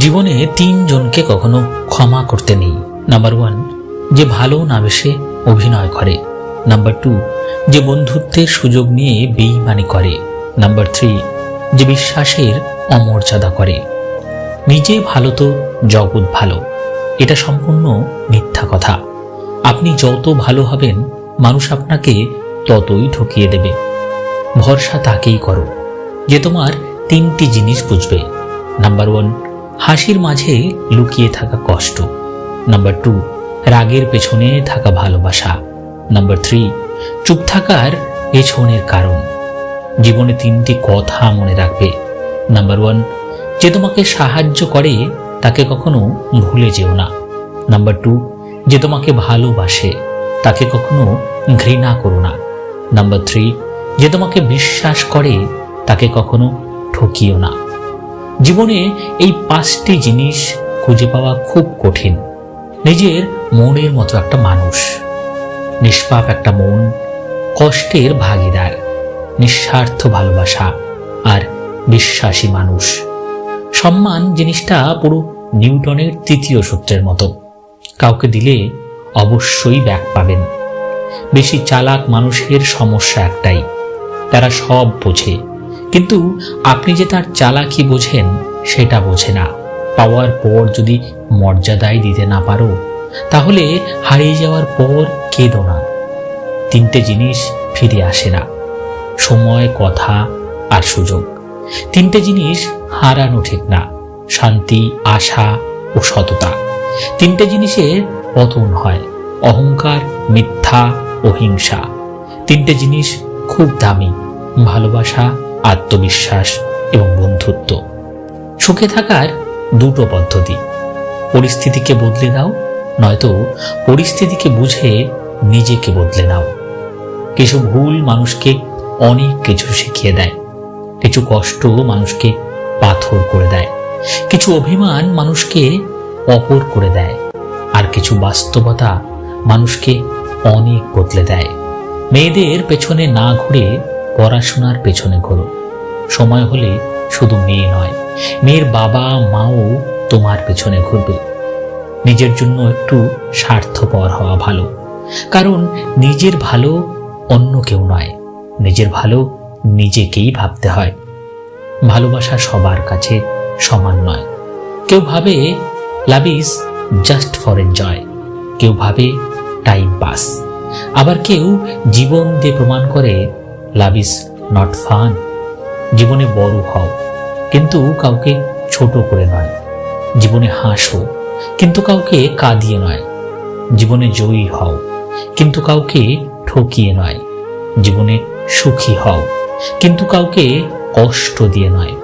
জীবনে তিনজনকে কখনো ক্ষমা করতে নেই। নাম্বার 1, যে ভালো না বেশে অভিনয় করে। নাম্বার 2, যে বন্ধুত্বের সুযোগ নিয়ে বেইমানি করে। নাম্বার 3, যে বিশ্বাসের অমর্যাদা করে। নিজে ভালো তো জগৎ ভালো, এটা সম্পূর্ণ মিথ্যা কথা। আপনি যত ভালো হবেন মানুষ আপনাকে ততই ঠকিয়ে দেবে। ভরসা তাকেই করো যে তোমার 3টি জিনিস বুঝবে। নাম্বার 1, হাসির মাঝে লুকিয়ে থাকা কষ্ট। নাম্বার 2, রাগের পেছনে থাকা ভালোবাসা। নাম্বার 3, চুপ থাকার পেছনের কারণ। জীবনে 3টি কথা মনে রাখবে। নাম্বার 1, যে তোমাকে সাহায্য করে তাকে কখনো ভুলে যেও না। নাম্বার 2, যে তোমাকে ভালোবাসে তাকে কখনো ঘৃণা করো না। নাম্বার 3, যে তোমাকে বিশ্বাস করে তাকে কখনো ঠকিও না। জীবনে এই 5টি জিনিস খুঁজে পাওয়া খুব কঠিন। নিজের মনের মতো একটা মানুষ, নিষ্পাপ একটা মন, কষ্টের ভাগীদার, নিঃস্বার্থ ভালোবাসা আর বিশ্বাসী মানুষ। সম্মান জিনিসটা পুরো নিউটনের 3য় সূত্রের মতো, কাউকে দিলে অবশ্যই ব্যাক পাবেন। বেশি চালাক মানুষের সমস্যা একটাই, তারা সব বোঝে, কিন্তু আপনি যে তার চালাকি বোঝেন সেটা বোঝে না। পাওয়ার পর যদি মর্যাদাই দিতে না পারো তাহলে হারিয়ে যাওয়ার পর কেঁদো না। 3টে জিনিস ফিরে আসে না, সময়, কথা আর সুযোগ। 3টে জিনিস হারানো ঠিক না, শান্তি, আশা ও সততা। 3টে জিনিসের পতন হয়, অহংকার, মিথ্যা ও হিংসা। 3টে জিনিস খুব দামি, ভালোবাসা, আত্মবিশ্বাস এবং বন্ধুত্ব। সুখে থাকার 2টো পদ্ধতি, পরিস্থিতিকে বদলে দাও, নয়তো পরিস্থিতিকে বুঝে নিজেকে বদলে নাও। কিছু ভুল মানুষকে অনেক কিছু শিখিয়ে দেয়, কিছু কষ্ট মানুষকে পাথর করে দেয়, কিছু অভিমান মানুষকে অপর করে দেয়, আর কিছু বাস্তবতা মানুষকে অনেক বদলে দেয়। মেয়েদের পেছনে না ঘুরে পড়াশোনার পেছনে ঘোরো। সময় হলে শুধু মেয়ে নয়, মেয়ের বাবা মাও তোমার পেছনে ঘুরবে। নিজের জন্য একটু স্বার্থপর হওয়া ভালো, কারণ নিজের ভালো অন্য কেউ নয়, নিজের ভালো নিজেকেই ভাবতে হয়। ভালোবাসা সবার কাছে সমান নয়। কেউ ভাবে love is just for enjoy, কেউ ভাবে টাইম পাস, আবার কেউ জীবন দিয়ে প্রমাণ করে লাভ ইজ নট ফান। জীবনে বড় হও, কিন্তু কাউকে ছোট করে নয়। জীবনে হাসো, কিন্তু কাউকে কাঁদিয়ে নয়। জীবনে জয়ী হও, কিন্তু কাউকে ঠকিয়ে নয়। জীবনে সুখী হও, কিন্তু কাউকে কষ্ট দিয়ে নয়।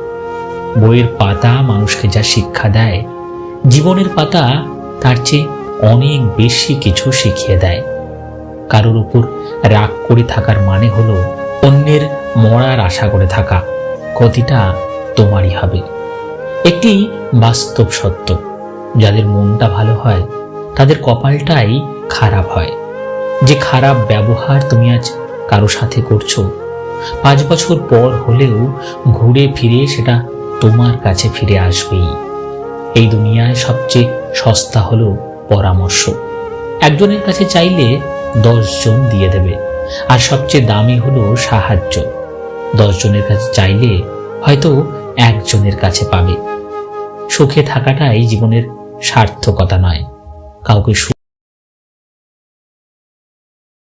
বইয়ের পাতা মানুষকে যা শিক্ষা দেয়, জীবনের পাতা তার চেয়ে অনেক বেশি কিছু শিখিয়ে দেয়। কারোর উপর রাগ করে থাকার মানে হলো অন্যের মরার আশা করে থাকা, ক্ষতিটা তোমারই হবে। একটি বাস্তব সত্য, যাদের মনটা ভালো হয় তাদের কপালটাই খারাপ হয়। যে খারাপ ব্যবহার তুমি আজ কারো সাথে করছো, 5 বছর পর হলেও ঘুরে ফিরে সেটা তোমার কাছে ফিরে আসবেই। এই দুনিয়ায় সবচেয়ে সস্তা হলো পরামর্শ। একজনের কাছে চাইলে 10 জন দিয়ে দেবে, আর সবচেয়ে দামি হলো সাহায্য। 10 জনের কাছে চাইলে হয়তো 1 জনের কাছে পাবে। সুখে থাকাটাই জীবনের সার্থকতা নয়, কাউকে